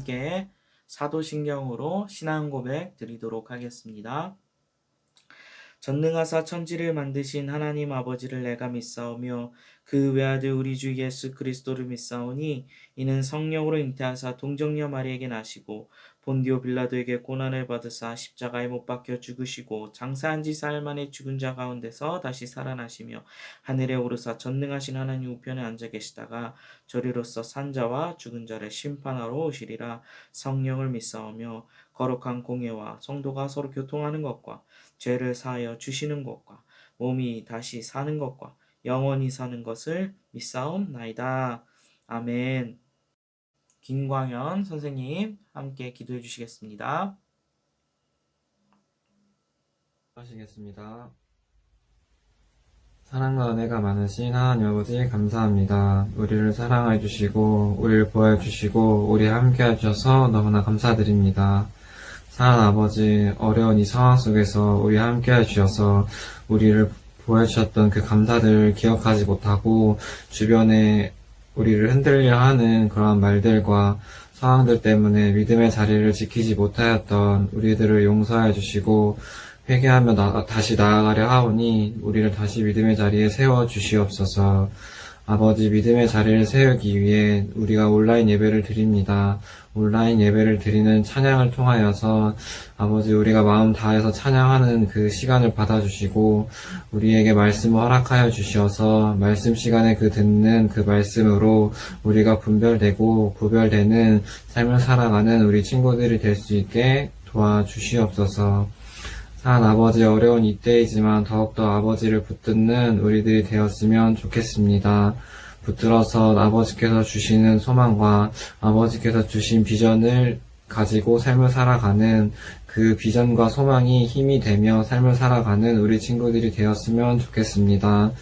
함께 사도신경으로 신앙 고백 드리도록 하겠습니다. 전능하사 천지를 만드신 하나님 아버지를 내가 믿사오며 그 외아들 우리 주 예수 그리스도를 믿사오니 이는 성령으로 잉태하사 동정녀 마리에게 나시고 본디오 빌라도에게 고난을 받으사 십자가에 못 박혀 죽으시고 장사한 지 사흘 만에 죽은 자 가운데서 다시 살아나시며 하늘에 오르사 전능하신 하나님 우편에 앉아 계시다가 저리로서 산자와 죽은 자를 심판하러 오시리라. 성령을 믿사오며 거룩한 공예와 성도가 서로 교통하는 것과 죄를 사하여 주시는 것과 몸이 다시 사는 것과 영원히 사는 것을 믿사옵나이다. 아멘. 김광현 선생님 함께 기도해 주시겠습니다. 하시겠습니다. 사랑과 은혜가 많으신 하나님 아버지 감사합니다. 우리를 사랑해 주시고 우리를 보호해 주시고 우리와 함께 해주셔서 너무나 감사드립니다. 사랑하는 아버지, 어려운 이 상황 속에서 우리와 함께 해주셔서 우리를 보호해 주셨던 그 감사들을 기억하지 못하고 주변에 우리를 흔들려 하는 그러한 말들과 상황들 때문에 믿음의 자리를 지키지 못하였던 우리들을 용서해 주시고 회개하며 다시 나아가려 하오니 우리를 다시 믿음의 자리에 세워 주시옵소서. 아버지, 믿음의 자리를 세우기 위해 우리가 온라인 예배를 드립니다. 온라인 예배를 드리는 찬양을 통하여서 아버지, 우리가 마음 다해서 찬양하는 그 시간을 받아주시고 우리에게 말씀을 허락하여 주셔서 말씀 시간에 듣는 그 말씀으로 우리가 분별되고 구별되는 삶을 살아가는 우리 친구들이 될 수 있게 도와주시옵소서. 사랑하는 아버지, 어려운 이때이지만 더욱더 아버지를 붙드는 우리들이 되었으면 좋겠습니다. 붙들어서 아버지께서 주시는 소망과 아버지께서 주신 비전을 가지고 삶을 살아가는 그 비전과 소망이 힘이 되며 삶을 살아가는 우리 친구들이 되었으면 좋겠습니다.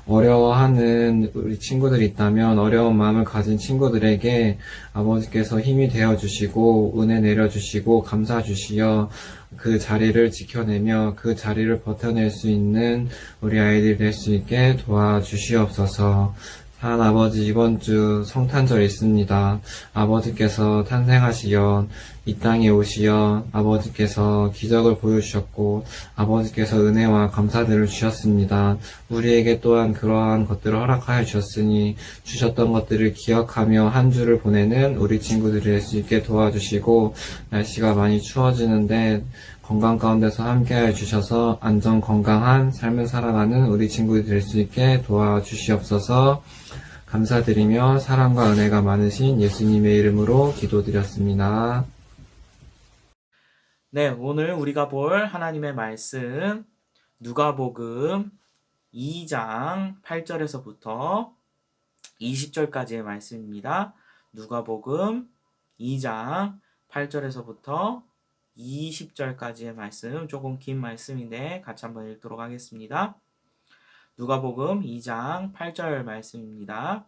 어려워하는 우리 친구들이 있다면 어려운 마음을 가진 친구들에게 아버지께서 힘이 되어주시고 은혜 내려주시고 감사 주시어 그 자리를 지켜내며 그 자리를 버텨낼 수 있는 우리 아이들이 될 수 있게 도와주시옵소서. 사랑하는 아버지, 이번 주 성탄절 있습니다. 아버지께서 탄생하시어 이 땅에 오시어 아버지께서 기적을 보여주셨고 아버지께서 은혜와 감사들을 주셨습니다. 우리에게 또한 그러한 것들을 허락하여 주셨으니 주셨던 것들을 기억하며 한 주를 보내는 우리 친구들이 될 수 있게 도와주시고 날씨가 많이 추워지는데 건강 가운데서 함께해 주셔서 안전 건강한 삶을 살아가는 우리 친구들이 될 수 있게 도와주시옵소서. 감사드리며 사랑과 은혜가 많으신 예수님의 이름으로 기도드렸습니다. 네, 오늘 우리가 볼 하나님의 말씀 누가복음 2장 8절에서부터 20절까지의 말씀입니다. 누가복음 2장 8절에서부터 20절까지의 말씀, 조금 긴 말씀인데 같이 한번 읽도록 하겠습니다. 누가복음 2장 8절 말씀입니다.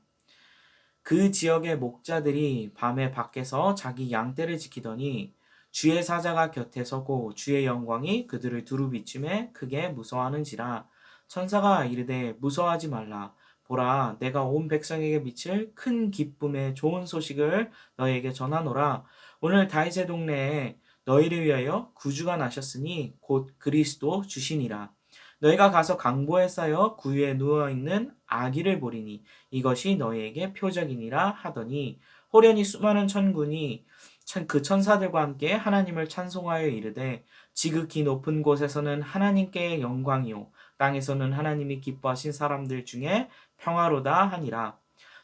그 지역의 목자들이 밤에 밖에서 자기 양떼를 지키더니 주의 사자가 곁에 서고 주의 영광이 그들을 두루 비추매 크게 무서워하는지라. 천사가 이르되 무서워하지 말라. 보라, 내가 온 백성에게 미칠 큰 기쁨의 좋은 소식을 너희에게 전하노라. 오늘 다윗의 동네에 너희를 위하여 구주가 나셨으니 곧 그리스도 주시니라. 너희가 가서 강보에 쌓여 구유에 누워있는 아기를 보리니 이것이 너희에게 표적이니라 하더니 호련히 수많은 천군이 그 천사들과 함께 하나님을 찬송하여 이르되 지극히 높은 곳에서는 하나님께 영광이요 땅에서는 하나님이 기뻐하신 사람들 중에 평화로다 하니라.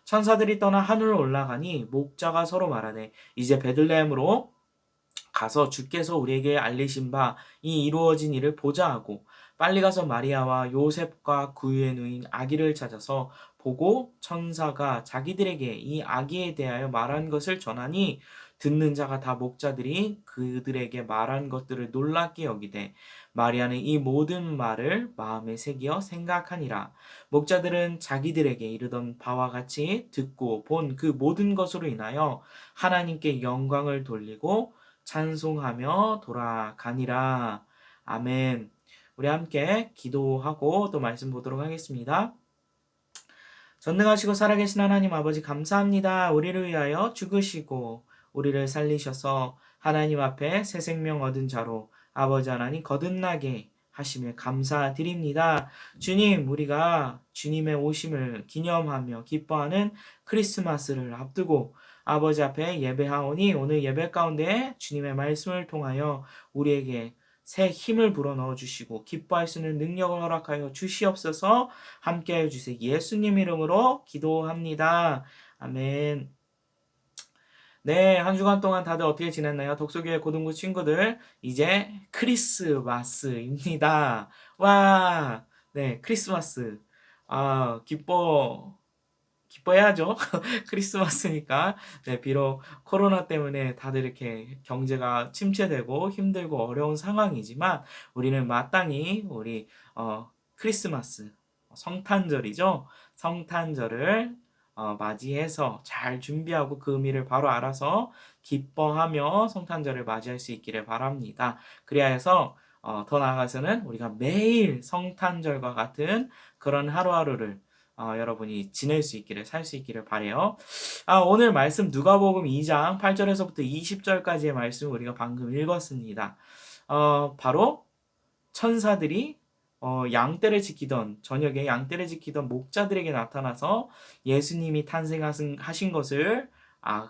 천사들이 떠나 하늘로 올라가니 목자가 서로 말하되 이제 베들레헴으로 가서 주께서 우리에게 알리신 바 이 이루어진 일을 보자 하고 빨리 가서 마리아와 요셉과 구유에 누인 아기를 찾아서 보고 천사가 자기들에게 이 아기에 대하여 말한 것을 전하니 듣는 자가 다 목자들이 그들에게 말한 것들을 놀랍게 여기되 마리아는 이 모든 말을 마음에 새기어 생각하니라. 목자들은 자기들에게 이르던 바와 같이 듣고 본 그 모든 것으로 인하여 하나님께 영광을 돌리고 찬송하며 돌아가니라. 아멘. 우리 함께 기도하고 또 말씀 보도록 하겠습니다. 전능하시고 살아계신 하나님 아버지 감사합니다. 우리를 위하여 죽으시고 우리를 살리셔서 하나님 앞에 새 생명 얻은 자로 아버지 하나님 거듭나게 하심에 감사드립니다. 주님, 우리가 주님의 오심을 기념하며 기뻐하는 크리스마스를 앞두고 아버지 앞에 예배하오니 오늘 예배 가운데 주님의 말씀을 통하여 우리에게 새 힘을 불어넣어 주시고 기뻐할 수 있는 능력을 허락하여 주시옵소서. 함께해 주세요. 예수님 이름으로 기도합니다. 아멘. 네, 한 주간 동안 다들 어떻게 지냈나요? 독서교회 고등부 친구들, 이제 크리스마스입니다. 와, 네, 크리스마스. 기뻐해야죠. 크리스마스니까. 네, 비록 코로나 때문에 다들 이렇게 경제가 침체되고 힘들고 어려운 상황이지만 우리는 마땅히 우리 크리스마스 성탄절이죠. 성탄절을 맞이해서 잘 준비하고 그 의미를 바로 알아서 기뻐하며 성탄절을 맞이할 수 있기를 바랍니다. 그래야 해서 더 나아가서는 우리가 매일 성탄절과 같은 그런 하루하루를 여러분이 지낼 수 있기를 살 수 있기를 바래요. 오늘 말씀 누가복음 2장 8절에서부터 20절까지의 말씀 우리가 방금 읽었습니다. 바로 천사들이 양떼를 지키던 저녁에 양떼를 지키던 목자들에게 나타나서 예수님이 탄생하신 것을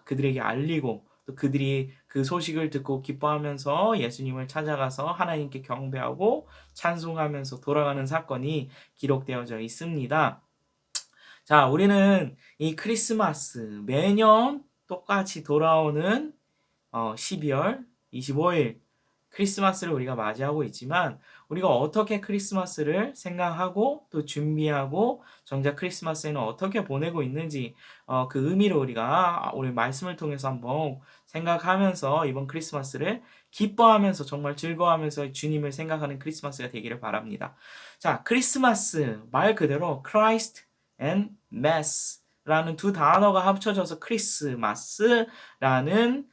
그들에게 알리고 또 그들이 그 소식을 듣고 기뻐하면서 예수님을 찾아가서 하나님께 경배하고 찬송하면서 돌아가는 사건이 기록되어져 있습니다. 자, 우리는 이 크리스마스 매년 똑같이 돌아오는 12월 25일 크리스마스를 우리가 맞이하고 있지만 우리가 어떻게 크리스마스를 생각하고 또 준비하고 정작 크리스마스에는 어떻게 보내고 있는지 그 의미를 우리가 오늘 말씀을 통해서 한번 생각하면서 이번 크리스마스를 기뻐하면서 정말 즐거워하면서 주님을 생각하는 크리스마스가 되기를 바랍니다. 자, 크리스마스 말 그대로 Christ and Mass라는 두 단어가 합쳐져서 크리스마스라는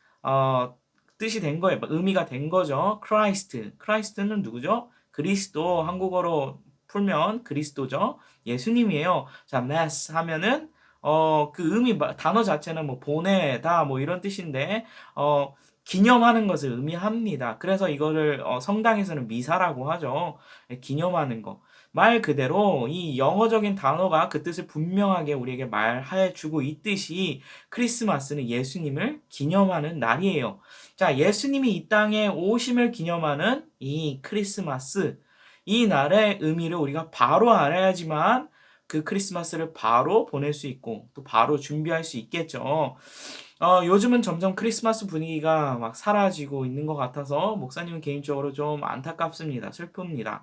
뜻이 된 거예요. 의미가 된 거죠. 크라이스트는 누구죠? 그리스도, 한국어로 풀면 그리스도죠. 예수님이에요. 자, mass 하면은 그 의미 단어 자체는 뭐 보내다 뭐 이런 뜻인데 기념하는 것을 의미합니다. 그래서 이거를 성당에서는 미사라고 하죠. 기념하는 거. 말 그대로 이 영어적인 단어가 그 뜻을 분명하게 우리에게 말해 주고 있듯이 크리스마스는 예수님을 기념하는 날이에요. 자, 예수님이 이 땅에 오심을 기념하는 이 크리스마스, 이 날의 의미를 우리가 바로 알아야지만 그 크리스마스를 바로 보낼 수 있고 또 바로 준비할 수 있겠죠. 요즘은 점점 크리스마스 분위기가 막 사라지고 있는 것 같아서 목사님은 개인적으로 좀 안타깝습니다. 슬픕니다.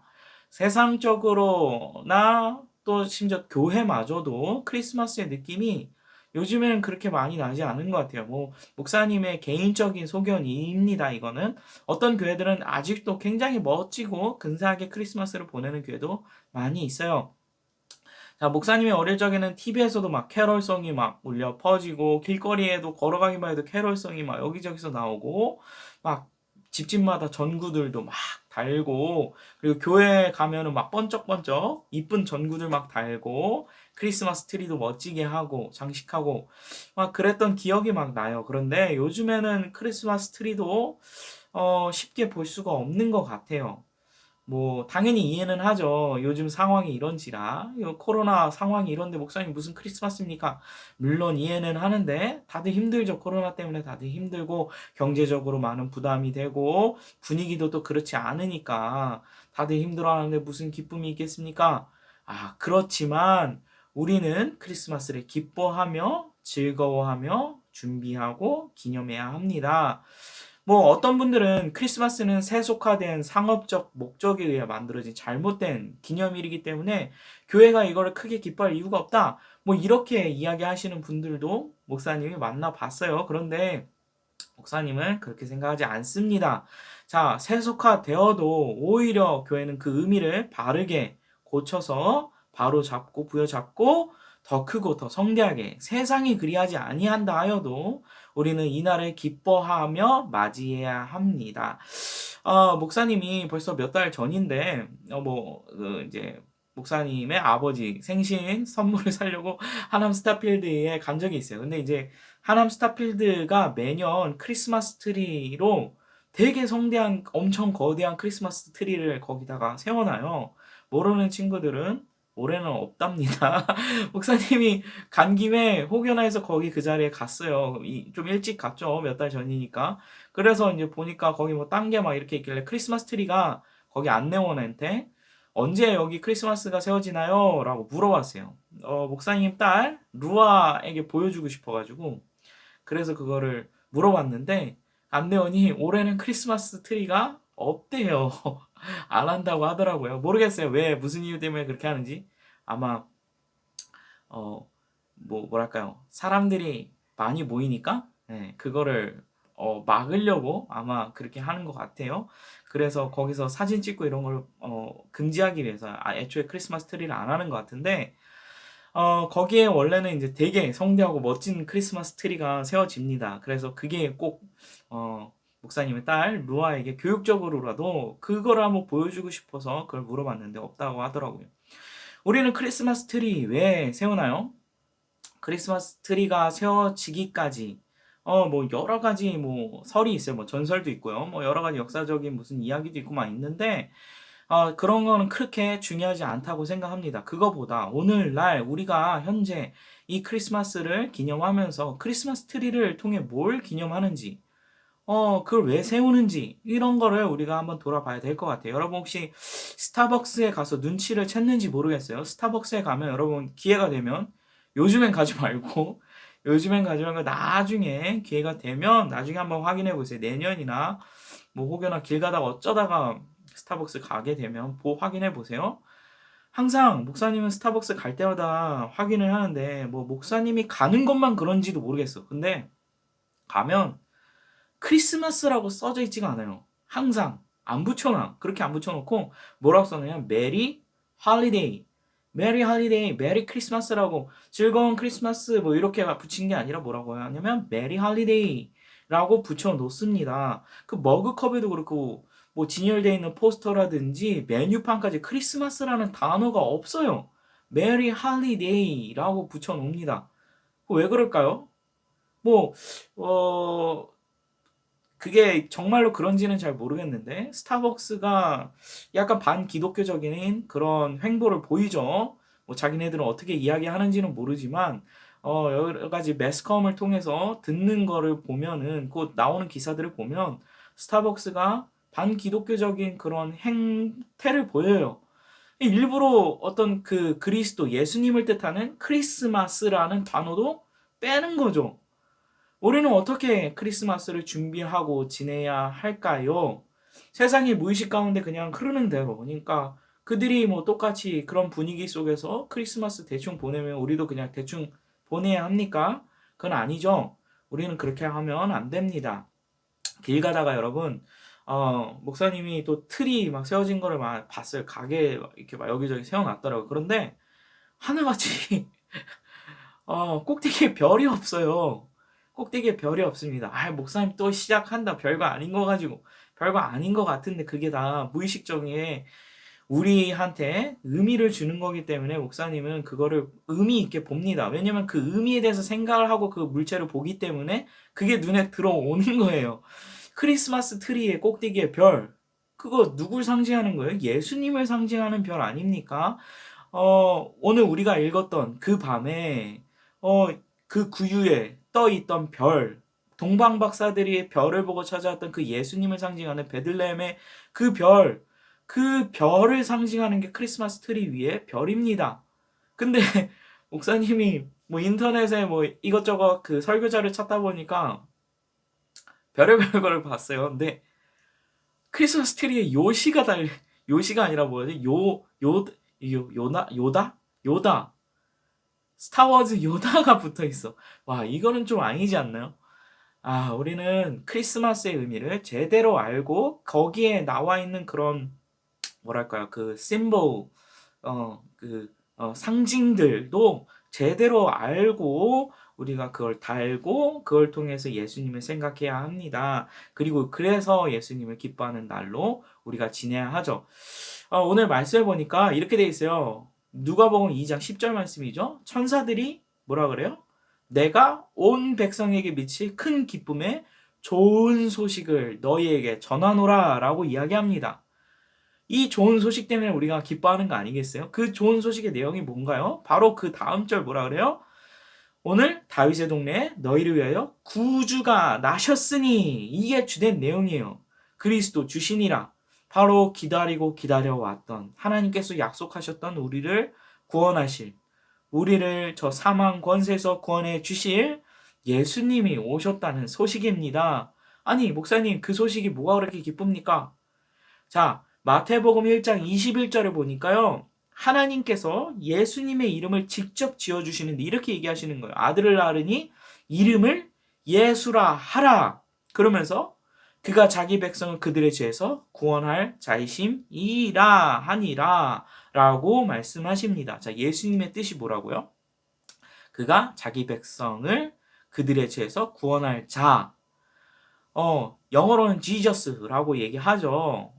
세상적으로나 또 심지어 교회마저도 크리스마스의 느낌이 요즘에는 그렇게 많이 나지 않은 것 같아요. 뭐 목사님의 개인적인 소견입니다. 이거는 어떤 교회들은 아직도 굉장히 멋지고 근사하게 크리스마스를 보내는 교회도 많이 있어요. 자, 목사님이 어릴 적에는 TV에서도 막 캐럴송이 막 울려 퍼지고 길거리에도 걸어가기만 해도 캐럴송이 막 여기저기서 나오고 막 집집마다 전구들도 막 달고 그리고 교회에 가면은 막 번쩍번쩍 이쁜 전구들 막 달고 크리스마스 트리도 멋지게 하고 장식하고 막 그랬던 기억이 막 나요. 그런데 요즘에는 크리스마스 트리도 쉽게 볼 수가 없는 것 같아요. 뭐 당연히 이해는 하죠. 요즘 상황이 이런지라 코로나 상황이 이런데 목사님 무슨 크리스마스입니까? 물론 이해는 하는데 다들 힘들죠. 코로나 때문에 다들 힘들고 경제적으로 많은 부담이 되고 분위기도 또 그렇지 않으니까 다들 힘들어하는데 무슨 기쁨이 있겠습니까? 그렇지만 우리는 크리스마스를 기뻐하며 즐거워하며 준비하고 기념해야 합니다. 뭐 어떤 분들은 크리스마스는 세속화된 상업적 목적에 의해 만들어진 잘못된 기념일이기 때문에 교회가 이거를 크게 기뻐할 이유가 없다. 뭐 이렇게 이야기하시는 분들도 목사님이 만나봤어요. 그런데 목사님은 그렇게 생각하지 않습니다. 자, 세속화되어도 오히려 교회는 그 의미를 바르게 고쳐서 바로 잡고 부여잡고 더 크고 더 성대하게 세상이 그리하지 아니한다 하여도 우리는 이날을 기뻐하며 맞이해야 합니다. 목사님이 벌써 몇 달 전인데 이제 목사님의 아버지 생신 선물을 사려고 하남 스타필드에 간 적이 있어요. 근데 이제 하남 스타필드가 매년 크리스마스 트리로 되게 성대한 엄청 거대한 크리스마스 트리를 거기다가 세워놔요. 모르는 친구들은 올해는 없답니다. 목사님이 간 김에 혹여나 해서 거기 그 자리에 갔어요. 좀 일찍 갔죠. 몇 달 전이니까. 그래서 이제 보니까 거기 뭐 딴 게 막 이렇게 있길래 크리스마스 트리가 거기 안내원한테 언제 여기 크리스마스가 세워지나요? 라고 물어봤어요. 목사님 딸 루아에게 보여주고 싶어가지고 그래서 그거를 물어봤는데 안내원이 올해는 크리스마스 트리가 없대요. 안 한다고 하더라고요. 모르겠어요. 왜 무슨 이유 때문에 그렇게 하는지. 아마 뭐랄까요. 사람들이 많이 모이니까 그거를 막으려고 아마 그렇게 하는 것 같아요. 그래서 거기서 사진 찍고 이런 걸 금지하기 위해서 애초에 크리스마스 트리를 안 하는 것 같은데 거기에 원래는 이제 되게 성대하고 멋진 크리스마스 트리가 세워집니다. 그래서 그게 꼭 목사님의 딸 루아에게 교육적으로라도 그거를 한번 보여주고 싶어서 그걸 물어봤는데 없다고 하더라고요. 우리는 크리스마스 트리 왜 세우나요? 크리스마스 트리가 세워지기까지 뭐 여러 가지 뭐 설이 있어요. 뭐 전설도 있고요. 뭐 여러 가지 역사적인 무슨 이야기도 있고 막 있는데 그런 거는 그렇게 중요하지 않다고 생각합니다. 그거보다 오늘날 우리가 현재 이 크리스마스를 기념하면서 크리스마스 트리를 통해 뭘 기념하는지 그걸 왜 세우는지 이런 거를 우리가 한번 돌아봐야 될 것 같아요. 여러분 혹시 스타벅스에 가서 눈치를 챘는지 모르겠어요. 스타벅스에 가면 여러분 기회가 되면 요즘엔 가지 말고 요즘엔 가지 말고 나중에 기회가 되면 나중에 한번 확인해 보세요. 내년이나 뭐 혹여나 길 가다가 어쩌다가 스타벅스 가게 되면 확인해 보세요. 항상 목사님은 스타벅스 갈 때마다 확인을 하는데 뭐 목사님이 가는 것만 그런지도 모르겠어. 근데 가면 크리스마스라고 써져 있지가 않아요. 항상 안 붙여놔. 그렇게 안 붙여놓고 뭐라고 써냐면 메리 할리데이, 메리 할리데이, 메리 크리스마스라고 즐거운 크리스마스 뭐 이렇게 붙인 게 아니라 뭐라고 하냐면 메리 할리데이라고 붙여놓습니다. 그 머그컵에도 그렇고 뭐 진열되어 있는 포스터라든지 메뉴판까지 크리스마스라는 단어가 없어요. 메리 할리데이라고 붙여놓습니다. 왜 그럴까요? 뭐, 어, 그게 정말로 그런지는 잘 모르겠는데 스타벅스가 약간 반기독교적인 그런 행보를 보이죠. 뭐 자기네들은 어떻게 이야기하는지는 모르지만 여러 가지 매스컴을 통해서 듣는 거를 보면은 곧 나오는 기사들을 보면 스타벅스가 반기독교적인 그런 행태를 보여요. 일부러 어떤 그 그리스도 예수님을 뜻하는 크리스마스라는 단어도 빼는 거죠. 우리는 어떻게 크리스마스를 준비하고 지내야 할까요? 세상이 무의식 가운데 그냥 흐르는 대로. 그러니까 그들이 뭐 똑같이 그런 분위기 속에서 크리스마스 대충 보내면 우리도 그냥 대충 보내야 합니까? 그건 아니죠. 우리는 그렇게 하면 안 됩니다. 길 가다가 여러분, 목사님이 또 틀이 막 세워진 거를 막 봤어요. 가게 이렇게 막 여기저기 세워놨더라고요. 그런데 하나같이 꼭대기에 별이 없어요. 꼭대기에 별이 없습니다. 목사님 또 시작한다. 별거 아닌 거 가지고. 별거 아닌 거 같은데 그게 다 무의식적인 우리한테 의미를 주는 거기 때문에 목사님은 그거를 의미 있게 봅니다. 왜냐면 그 의미에 대해서 생각을 하고 그 물체를 보기 때문에 그게 눈에 들어오는 거예요. 크리스마스 트리의 꼭대기에 별. 그거 누굴 상징하는 거예요? 예수님을 상징하는 별 아닙니까? 오늘 우리가 읽었던 그 밤에 그 구유에 떠 있던 별, 동방 박사들이 별을 보고 찾아왔던 그 예수님을 상징하는 베들레헴의 그 별, 그 별을 상징하는 게 크리스마스 트리 위에 별입니다. 근데 목사님이 뭐 인터넷에 뭐 이것저것 그 설교자를 찾다 보니까 별의별 거를 봤어요. 근데 크리스마스 트리에 요시가 아니라 뭐지? 요다? 스타워즈 요다가 붙어 있어. 와, 이거는 좀 아니지 않나요? 우리는 크리스마스의 의미를 제대로 알고 거기에 나와 있는 그런 뭐랄까요? 그 심볼, 상징들도 제대로 알고 우리가 그걸 달고 그걸 통해서 예수님을 생각해야 합니다. 그리고 그래서 예수님을 기뻐하는 날로 우리가 지내야 하죠. 오늘 말씀해 보니까 이렇게 돼 있어요. 누가복음 2장 10절 말씀이죠. 천사들이 뭐라 그래요? 내가 온 백성에게 미칠 큰 기쁨의 좋은 소식을 너희에게 전하노라 라고 이야기합니다. 이 좋은 소식 때문에 우리가 기뻐하는 거 아니겠어요? 그 좋은 소식의 내용이 뭔가요? 바로 그 다음 절 뭐라 그래요? 오늘 다윗의 동네에 너희를 위하여 구주가 나셨으니, 이게 주된 내용이에요. 그리스도 주시니라. 바로 기다리고 기다려왔던 하나님께서 약속하셨던 우리를 구원하실, 우리를 저 사망 권세에서 구원해 주실 예수님이 오셨다는 소식입니다. 아니 목사님, 그 소식이 뭐가 그렇게 기쁩니까? 자, 마태복음 1장 21절을 보니까요, 하나님께서 예수님의 이름을 직접 지어주시는데 이렇게 얘기하시는 거예요. 아들을 낳으니 이름을 예수라 하라. 그러면서 그가 자기 백성을 그들의 죄에서 구원할 자이심이라 하니라 라고 말씀하십니다. 자, 예수님의 뜻이 뭐라고요? 그가 자기 백성을 그들의 죄에서 구원할 자. 영어로는 Jesus라고 얘기하죠.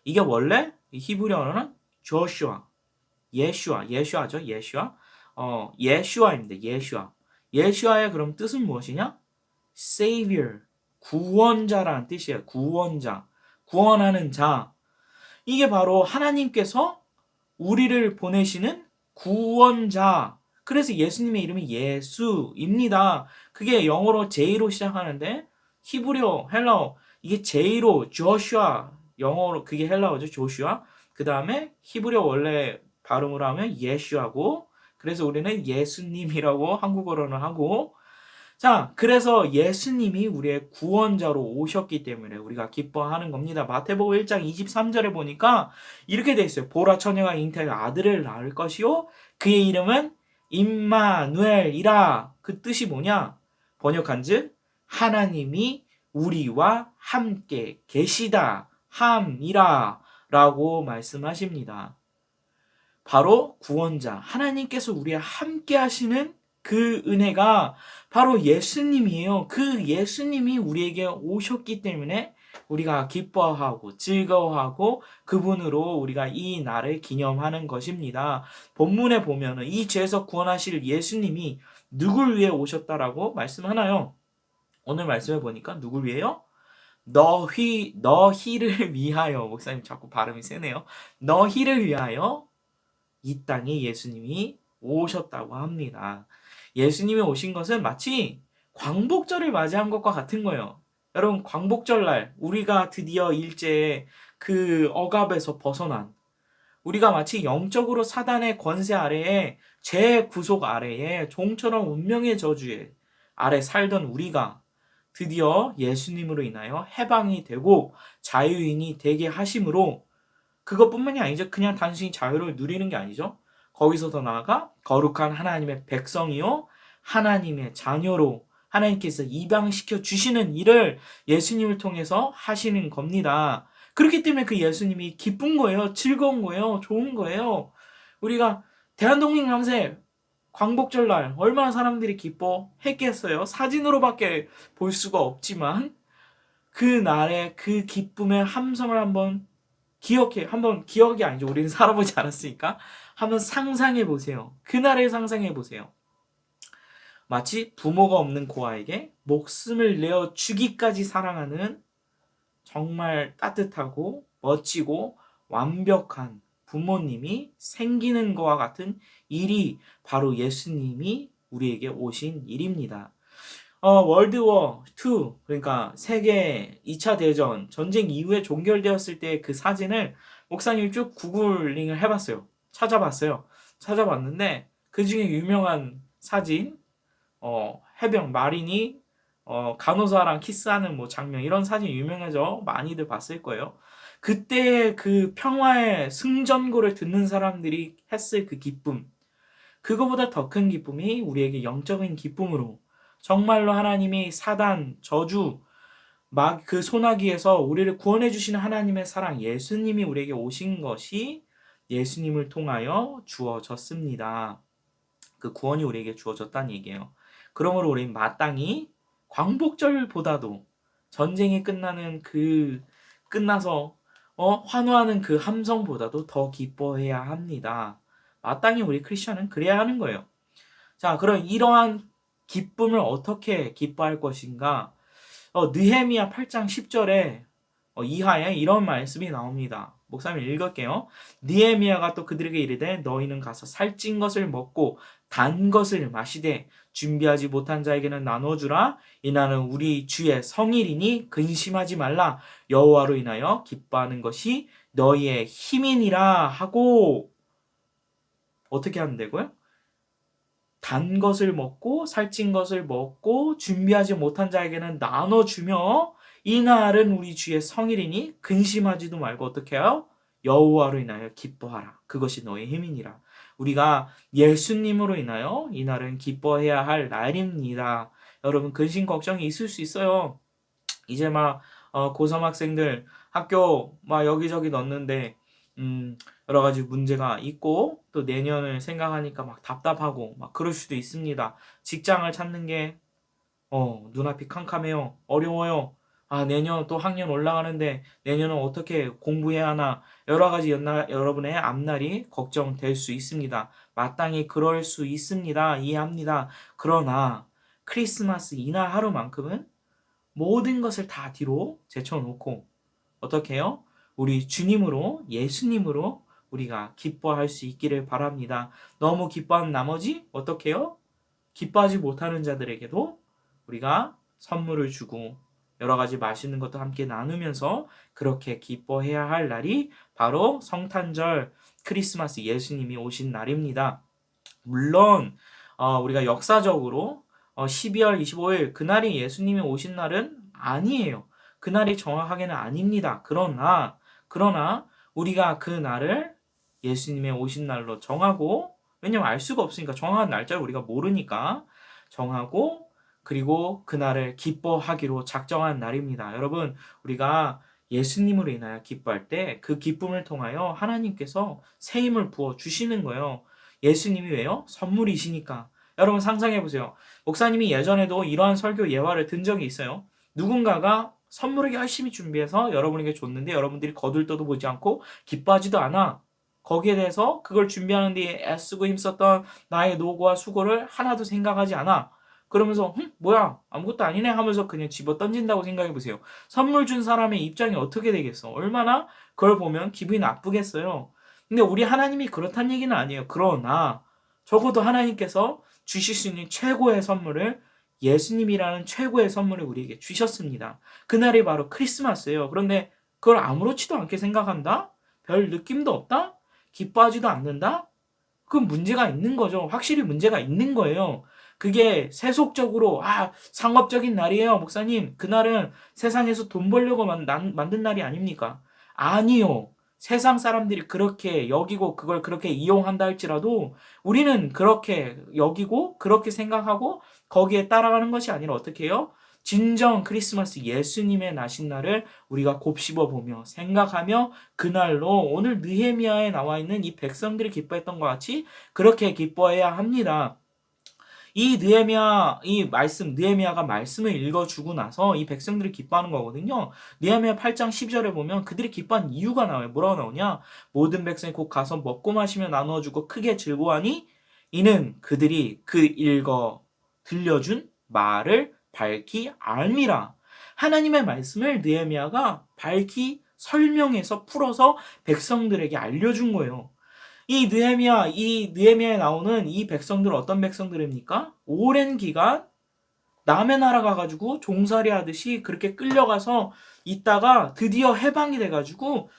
이게 원래 히브리어로는 조슈아, 예슈아죠. 예슈아입니다. 예슈아의 그럼 뜻은 무엇이냐? Savior, 구원자라는 뜻이에요. 구원자, 구원하는 자. 이게 바로 하나님께서 우리를 보내시는 구원자. 그래서 예수님의 이름이 예수입니다. 그게 영어로 J로 시작하는데 히브리어, 헬라어 이게 J로 조슈아, 영어로 그게 헬라어죠. 조슈아. 그 다음에 히브리어 원래 발음으로 하면 예슈아고, 그래서 우리는 예수님이라고 한국어로는 하고, 자, 그래서 예수님이 우리의 구원자로 오셨기 때문에 우리가 기뻐하는 겁니다. 마태복음 1장 23절에 보니까 이렇게 돼 있어요. 보라, 처녀가 잉태하여 아들을 낳을 것이요 그의 이름은 임마누엘이라. 그 뜻이 뭐냐? 번역한즉 하나님이 우리와 함께 계시다 함이라 라고 말씀하십니다. 바로 구원자, 하나님께서 우리와 함께 하시는 그 은혜가 바로 예수님이에요. 그 예수님이 우리에게 오셨기 때문에 우리가 기뻐하고 즐거워하고 그분으로 우리가 이 날을 기념하는 것입니다. 본문에 보면은 이 죄에서 구원하실 예수님이 누굴 위해 오셨다라고 말씀하나요? 오늘 말씀해 보니까 누굴 위해요? 너희를 위하여. 목사님 자꾸 발음이 세네요. 너희를 위하여 이 땅에 예수님이 오셨다고 합니다. 예수님이 오신 것은 마치 광복절을 맞이한 것과 같은 거예요. 여러분, 광복절날 우리가 드디어 일제의 그 억압에서 벗어난, 우리가 마치 영적으로 사단의 권세 아래에, 죄 구속 아래에 종처럼 운명의 저주에 아래 살던 우리가 드디어 예수님으로 인하여 해방이 되고 자유인이 되게 하심으로, 그것뿐만이 아니죠. 그냥 단순히 자유를 누리는 게 아니죠. 거기서 더 나아가 거룩한 하나님의 백성이요 하나님의 자녀로 하나님께서 입양시켜 주시는 일을 예수님을 통해서 하시는 겁니다. 그렇기 때문에 그 예수님이 기쁜 거예요. 즐거운 거예요. 좋은 거예요. 우리가 대한독립감세 광복절날 얼마나 사람들이 기뻐했겠어요. 사진으로밖에 볼 수가 없지만 그 날의 그 기쁨의 함성을 한번 기억이 아니죠. 우리는 살아보지 않았으니까. 한번 상상해 보세요. 그날을 상상해 보세요. 마치 부모가 없는 고아에게 목숨을 내어 주기까지 사랑하는 정말 따뜻하고 멋지고 완벽한 부모님이 생기는 것과 같은 일이 바로 예수님이 우리에게 오신 일입니다. 월드워 2, 그러니까 세계 2차 대전 전쟁 이후에 종결되었을 때 그 사진을 목사님이 쭉 구글링을 해봤어요. 찾아봤는데 그 중에 유명한 사진, 해병 마린이 간호사랑 키스하는 뭐 장면, 이런 사진 유명해져 많이들 봤을 거예요. 그때 그 평화의 승전고를 듣는 사람들이 했을 그 기쁨, 그거보다 더 큰 기쁨이 우리에게 영적인 기쁨으로 정말로 하나님이 사단, 저주, 막 그 소나기에서 우리를 구원해 주시는 하나님의 사랑, 예수님이 우리에게 오신 것이 예수님을 통하여 주어졌습니다. 그 구원이 우리에게 주어졌다는 얘기예요. 그러므로 우리는 마땅히 광복절보다도 전쟁이 끝나는 그 끝나서 환호하는 그 함성보다도 더 기뻐해야 합니다. 마땅히 우리 크리스천은 그래야 하는 거예요. 자, 그럼 이러한 기쁨을 어떻게 기뻐할 것인가? 느헤미야 8장 10절에 이하에 이런 말씀이 나옵니다. 목사님 읽을게요. 느헤미야가 또 그들에게 이르되 너희는 가서 살찐 것을 먹고 단 것을 마시되 준비하지 못한 자에게는 나눠주라. 이날은 우리 주의 성일이니 근심하지 말라. 여호와로 인하여 기뻐하는 것이 너희의 힘이니라 하고 어떻게 하면 되고요? 단 것을 먹고 살찐 것을 먹고 준비하지 못한 자에게는 나눠주며 이날은 우리 주의 성일이니 근심하지도 말고 어떻게 해요? 여호와로 인하여 기뻐하라. 그것이 너의 힘이니라. 우리가 예수님으로 인하여 이날은 기뻐해야 할 날입니다. 여러분 근심 걱정이 있을 수 있어요. 이제 막 고3 학생들 학교 막 여기저기 넣는데 여러 가지 문제가 있고 또 내년을 생각하니까 막 답답하고 막 그럴 수도 있습니다. 직장을 찾는 게 눈앞이 캄캄해요. 어려워요. 아, 내년 또 학년 올라가는데 내년은 어떻게 공부해야 하나 여러 가지 여러분의 앞날이 걱정될 수 있습니다. 마땅히 그럴 수 있습니다. 이해합니다. 그러나 크리스마스 이날 하루만큼은 모든 것을 다 뒤로 제쳐놓고 어떻게 해요? 우리 주님으로 예수님으로 우리가 기뻐할 수 있기를 바랍니다. 너무 기뻐한 나머지 어떻게 해요? 기뻐하지 못하는 자들에게도 우리가 선물을 주고 여러 가지 맛있는 것도 함께 나누면서 그렇게 기뻐해야 할 날이 바로 성탄절 크리스마스 예수님이 오신 날입니다. 물론 우리가 역사적으로 12월 25일 그날이 예수님이 오신 날은 아니에요. 그날이 정확하게는 아닙니다. 그러나 우리가 그 날을 예수님의 오신 날로 정하고 왜냐면 알 수가 없으니까 정확한 날짜를 우리가 모르니까 정하고 그리고 그날을 기뻐하기로 작정한 날입니다. 여러분 우리가 예수님으로 인하여 기뻐할 때 그 기쁨을 통하여 하나님께서 새 힘을 부어 주시는 거예요. 예수님이 왜요? 선물이시니까. 여러분 상상해 보세요. 목사님이 예전에도 이러한 설교 예화를 든 적이 있어요. 누군가가 선물을 열심히 준비해서 여러분에게 줬는데 여러분들이 거들떠도 보지 않고 기뻐하지도 않아. 거기에 대해서 그걸 준비하는 데 애쓰고 힘썼던 나의 노고와 수고를 하나도 생각하지 않아. 그러면서 뭐야 아무것도 아니네 하면서 그냥 집어 던진다고 생각해 보세요. 선물 준 사람의 입장이 어떻게 되겠어? 얼마나 그걸 보면 기분이 나쁘겠어요. 근데 우리 하나님이 그렇다는 얘기는 아니에요. 그러나 적어도 하나님께서 주실 수 있는 최고의 선물을 예수님이라는 최고의 선물을 우리에게 주셨습니다. 그날이 바로 크리스마스예요. 그런데 그걸 아무렇지도 않게 생각한다? 별 느낌도 없다? 기뻐하지도 않는다? 그건 문제가 있는 거죠. 확실히 문제가 있는 거예요. 그게 세속적으로 상업적인 날이에요 목사님. 그날은 세상에서 돈 벌려고 만든 날이 아닙니까? 아니요. 세상 사람들이 그렇게 여기고 그걸 그렇게 이용한다 할지라도 우리는 그렇게 여기고 그렇게 생각하고 거기에 따라가는 것이 아니라 어떻게 해요? 진정 크리스마스 예수님의 나신 날을 우리가 곱씹어 보며 생각하며 그날로 오늘 느헤미야에 나와 있는 이 백성들이 기뻐했던 것 같이 그렇게 기뻐해야 합니다. 느헤미야가 말씀을 읽어주고 나서 이 백성들이 기뻐하는 거거든요. 느헤미야 8장 10절에 보면 그들이 기뻐한 이유가 나와요. 뭐라고 나오냐? 모든 백성이 곧 가서 먹고 마시며 나누어주고 크게 즐거워하니 이는 그들이 그 읽어 들려준 말을 밝히 알미라. 하나님의 말씀을 느헤미야가 밝히 설명해서 풀어서 백성들에게 알려준 거예요. 이 느헤미야에 나오는 이 백성들은 어떤 백성들입니까? 오랜 기간 남의 나라 가가지고 종살이 하듯이 그렇게 끌려가서 있다가 드디어 해방이 돼가지고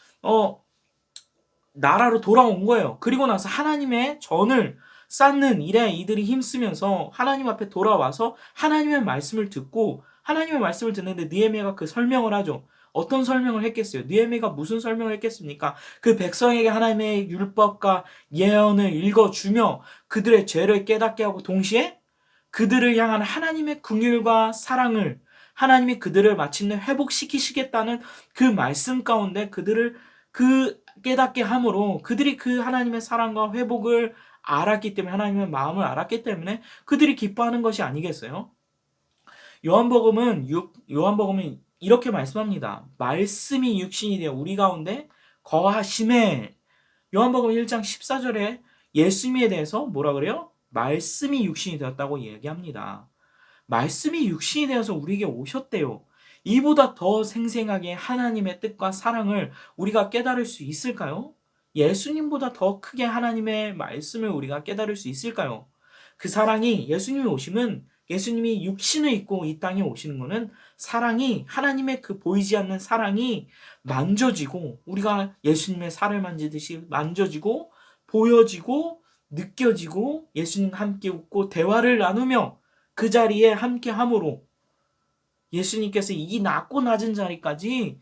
나라로 돌아온 거예요. 그리고 나서 하나님의 전을 쌓는 일에 이들이 힘쓰면서 하나님 앞에 돌아와서 하나님의 말씀을 듣고 하나님의 말씀을 듣는데 느헤미야가 그 설명을 하죠. 어떤 설명을 했겠어요? 느헤미야가 무슨 설명을 했겠습니까? 그 백성에게 하나님의 율법과 예언을 읽어주며 그들의 죄를 깨닫게 하고 동시에 그들을 향한 하나님의 긍휼과 사랑을 하나님이 그들을 마침내 회복시키시겠다는 그 말씀 가운데 그들을 깨닫게 함으로 그들이 그 하나님의 사랑과 회복을 알았기 때문에 하나님의 마음을 알았기 때문에 그들이 기뻐하는 것이 아니겠어요? 요한복음은 이렇게 말씀합니다. 말씀이 육신이 되어 우리 가운데 거하심에. 요한복음 1장 14절에 예수님에 대해서 뭐라 그래요? 말씀이 육신이 되었다고 얘기합니다. 말씀이 육신이 되어서 우리에게 오셨대요. 이보다 더 생생하게 하나님의 뜻과 사랑을 우리가 깨달을 수 있을까요? 예수님보다 더 크게 하나님의 말씀을 우리가 깨달을 수 있을까요? 그 사랑이 예수님이 오심은 예수님이 육신을 입고 이 땅에 오시는 것은 사랑이 하나님의 그 보이지 않는 사랑이 만져지고 우리가 예수님의 살을 만지듯이 만져지고 보여지고 느껴지고 예수님과 함께 웃고 대화를 나누며 그 자리에 함께 함으로 예수님께서 이 낮고 낮은 자리까지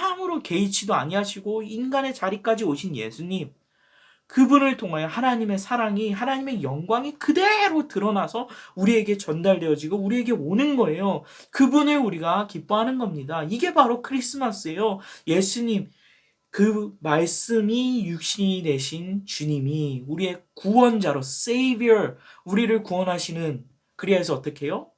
아무런 개의치도 아니하시고 인간의 자리까지 오신 예수님, 그분을 통하여 하나님의 사랑이 하나님의 영광이 그대로 드러나서 우리에게 전달되어지고 우리에게 오는 거예요. 그분을 우리가 기뻐하는 겁니다. 이게 바로 크리스마스예요. 예수님, 그 말씀이 육신이 되신 주님이 우리의 구원자로 Savior, 우리를 구원하시는, 그래서 어떻게 해요?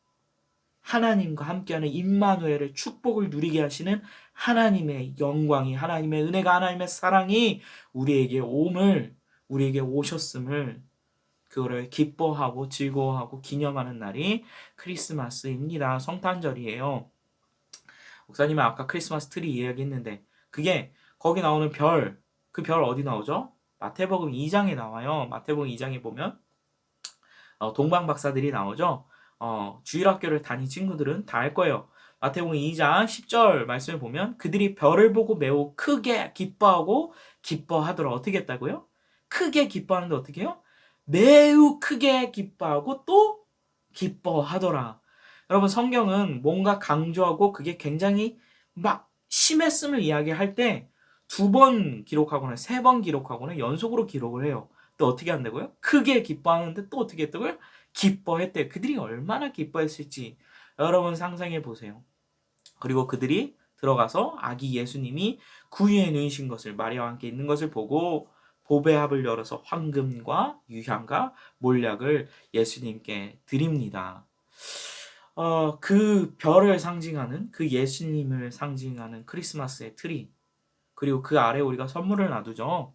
하나님과 함께하는 임마누엘의 축복을 누리게 하시는 하나님의 영광이, 하나님의 은혜가, 하나님의 사랑이 우리에게 우리에게 오셨음을, 그거를 기뻐하고 즐거워하고 기념하는 날이 크리스마스입니다. 성탄절이에요. 목사님은 아까 크리스마스 트리 이야기했는데 그게 거기 나오는 별, 그 별 어디 나오죠? 마태복음 2장에 나와요. 마태복음 2장에 보면 동방 박사들이 나오죠. 주일학교를 다닌 친구들은 다 알 거예요. 마태복음 2장 10절 말씀을 보면 그들이 별을 보고 매우 크게 기뻐하고 기뻐하더라. 어떻게 했다고요? 크게 기뻐하는데 어떻게 해요? 매우 크게 기뻐하고 또 기뻐하더라. 여러분, 성경은 뭔가 강조하고 그게 굉장히 막 심했음을 이야기할 때 2번 기록하거나 3번 기록하거나 연속으로 기록을 해요. 또 어떻게 한다고요? 크게 기뻐하는데 또 어떻게 했다고요? 기뻐했대요. 그들이 얼마나 기뻐했을지 여러분 상상해 보세요. 그리고 그들이 들어가서 아기 예수님이 구유에 누이신 것을, 마리아와 함께 있는 것을 보고 보배합을 열어서 황금과 유향과 몰약을 예수님께 드립니다. 그 별을 상징하는, 그 예수님을 상징하는 크리스마스의 트리, 그리고 그 아래 우리가 선물을 놔두죠.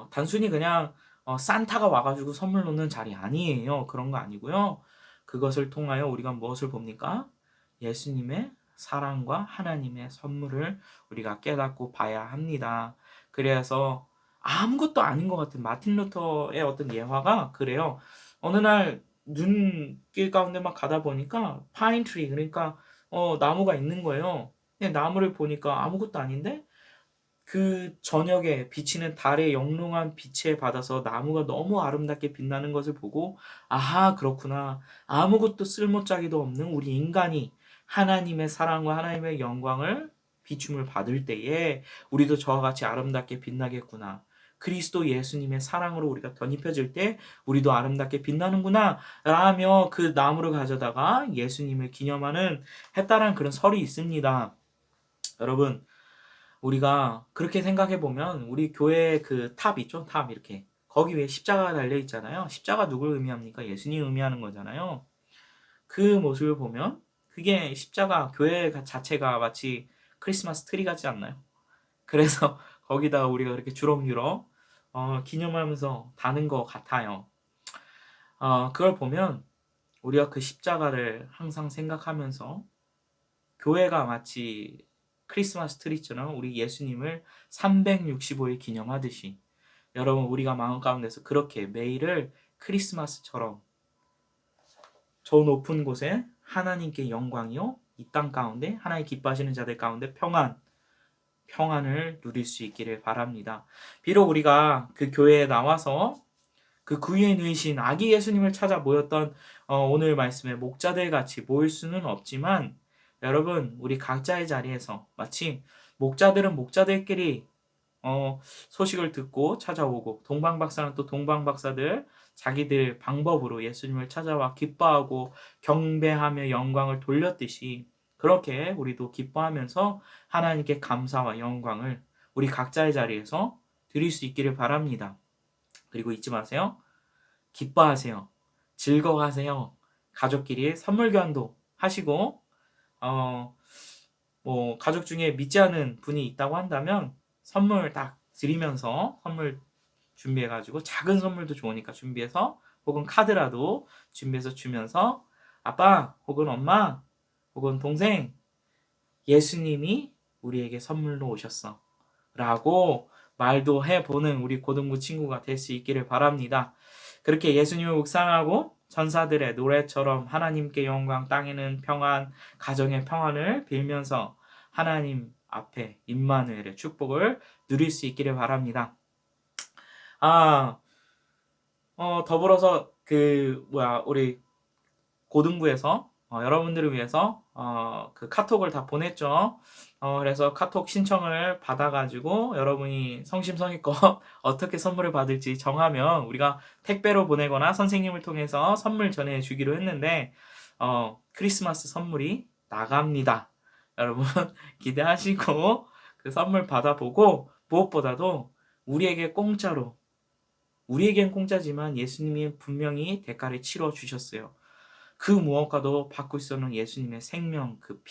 단순히 그냥 산타가 와가지고 선물 놓는 자리 아니에요. 그런 거 아니고요. 그것을 통하여 우리가 무엇을 봅니까? 예수님의 사랑과 하나님의 선물을 우리가 깨닫고 봐야 합니다. 그래서 아무것도 아닌 것 같은 마틴 루터의 어떤 예화가 그래요. 어느 날 눈길 가운데 막 가다 보니까 파인 트리, 그러니까 나무가 있는 거예요. 근데 나무를 보니까 아무것도 아닌데 그 저녁에 비치는 달의 영롱한 빛에 받아서 나무가 너무 아름답게 빛나는 것을 보고, 아하, 그렇구나. 아무것도 쓸모짜기도 없는 우리 인간이 하나님의 사랑과 하나님의 영광을 비춤을 받을 때에 우리도 저와 같이 아름답게 빛나겠구나. 그리스도 예수님의 사랑으로 우리가 덧입혀질 때 우리도 아름답게 빛나는구나 라며 그 나무를 가져다가 예수님을 기념하는, 했다라는 그런 설이 있습니다. 여러분, 우리가 그렇게 생각해 보면 우리 교회 그 탑 있죠? 탑 이렇게. 거기 위에 십자가가 달려 있잖아요. 십자가 누굴 의미합니까? 예수님 의미하는 거잖아요. 그 모습을 보면 그게 십자가, 교회 자체가 마치 크리스마스 트리 같지 않나요? 그래서 거기다가 우리가 그렇게 주렁주렁 기념하면서 다는 것 같아요. 그걸 보면 우리가 그 십자가를 항상 생각하면서 교회가 마치 크리스마스 트리처럼 우리 예수님을 365일 기념하듯이 여러분, 우리가 마음 가운데서 그렇게 매일을 크리스마스처럼 저 높은 곳에 하나님께 영광이요, 이 땅 가운데 하나님 기뻐하시는 자들 가운데 평안을 누릴 수 있기를 바랍니다. 비록 우리가 그 교회에 나와서 그 구유에 누이신 아기 예수님을 찾아 모였던 오늘 말씀의 목자들 같이 모일 수는 없지만, 여러분, 우리 각자의 자리에서 마치 목자들은 목자들끼리 소식을 듣고 찾아오고, 동방박사는 또 동방박사들 자기들 방법으로 예수님을 찾아와 기뻐하고 경배하며 영광을 돌렸듯이, 그렇게 우리도 기뻐하면서 하나님께 감사와 영광을 우리 각자의 자리에서 드릴 수 있기를 바랍니다. 그리고 잊지 마세요. 기뻐하세요. 즐거워하세요. 가족끼리 선물 교환도 하시고 뭐 가족 중에 믿지 않은 분이 있다고 한다면 선물 딱 드리면서 선물 준비해가지고 작은 선물도 좋으니까 준비해서 혹은 카드라도 준비해서 주면서 아빠 혹은 엄마 혹은 동생 예수님이 우리에게 선물로 오셨어 라고 말도 해보는 우리 고등부 친구가 될 수 있기를 바랍니다. 그렇게 예수님을 묵상하고 전사들의 노래처럼 하나님께 영광, 땅에는 평안, 가정의 평안을 빌면서 하나님 앞에 임마누엘의 축복을 누릴 수 있기를 바랍니다. 더불어서 우리 고등부에서 여러분들을 위해서 그 카톡을 다 보냈죠. 그래서 카톡 신청을 받아가지고 여러분이 성심성의껏 어떻게 선물을 받을지 정하면 우리가 택배로 보내거나 선생님을 통해서 선물 전해주기로 했는데 크리스마스 선물이 나갑니다. 여러분 기대하시고 그 선물 받아보고 무엇보다도 우리에겐 공짜지만 예수님이 분명히 대가를 치러 주셨어요. 그 무엇과도 바꿀 수 없는 예수님의 생명, 그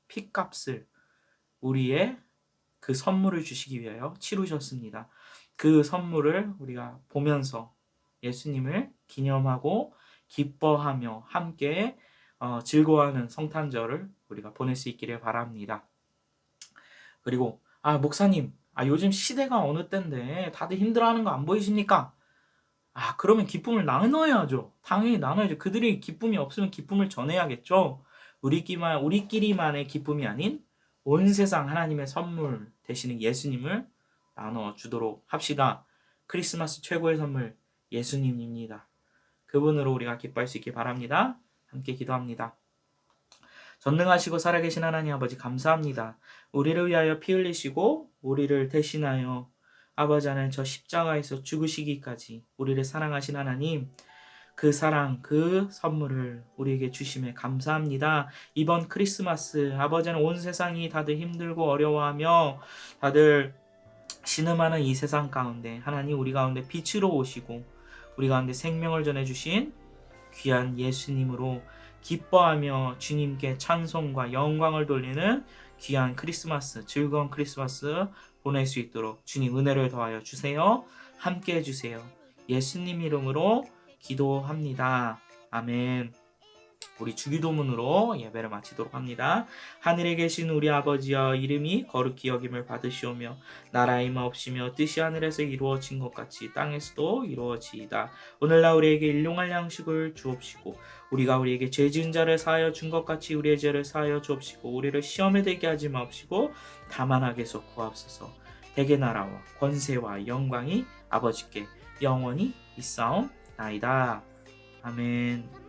피값을 우리의 그 선물을 주시기 위하여 치르셨습니다. 그 선물을 우리가 보면서 예수님을 기념하고 기뻐하며 함께 즐거워하는 성탄절을 우리가 보낼 수 있기를 바랍니다. 그리고 목사님, 요즘 시대가 어느 때인데 다들 힘들어하는 거 안 보이십니까? 그러면 기쁨을 나눠야죠. 당연히 나눠야죠. 그들이 기쁨이 없으면 기쁨을 전해야겠죠. 우리끼리만의 기쁨이 아닌 온 세상 하나님의 선물 되시는 예수님을 나눠주도록 합시다. 크리스마스 최고의 선물 예수님입니다. 그분으로 우리가 기뻐할 수 있길 바랍니다. 함께 기도합니다. 전능하시고 살아계신 하나님 아버지 감사합니다. 우리를 위하여 피 흘리시고 우리를 대신하여 아버지 하나님 저 십자가에서 죽으시기까지 우리를 사랑하신 하나님, 그 사랑, 그 선물을 우리에게 주심에 감사합니다. 이번 크리스마스 아버지는 온 세상이 다들 힘들고 어려워하며 다들 신음하는 이 세상 가운데 하나님 우리 가운데 빛으로 오시고 우리 가운데 생명을 전해주신 귀한 예수님으로 기뻐하며 주님께 찬송과 영광을 돌리는 귀한 크리스마스, 즐거운 크리스마스 보낼 수 있도록 주님 은혜를 더하여 주세요. 함께 해주세요. 예수님 이름으로 기도합니다. 아멘. 우리 주기도문으로 예배를 마치도록 합니다. 하늘에 계신 우리 아버지여, 이름이 거룩히 여김을 받으시오며 나라의 임하옵시며 뜻이 하늘에서 이루어진 것 같이 땅에서도 이루어지이다. 오늘날 우리에게 일용할 양식을 주옵시고 우리가 우리에게 죄 지은 자를 사하여 준 것 같이 우리의 죄를 사하여 주옵시고 우리를 시험에 들게 하지 마옵시고 다만 악에서 구하옵소서. 대개 나라와 권세와 영광이 아버지께 영원히 있사옵나이다. 아멘.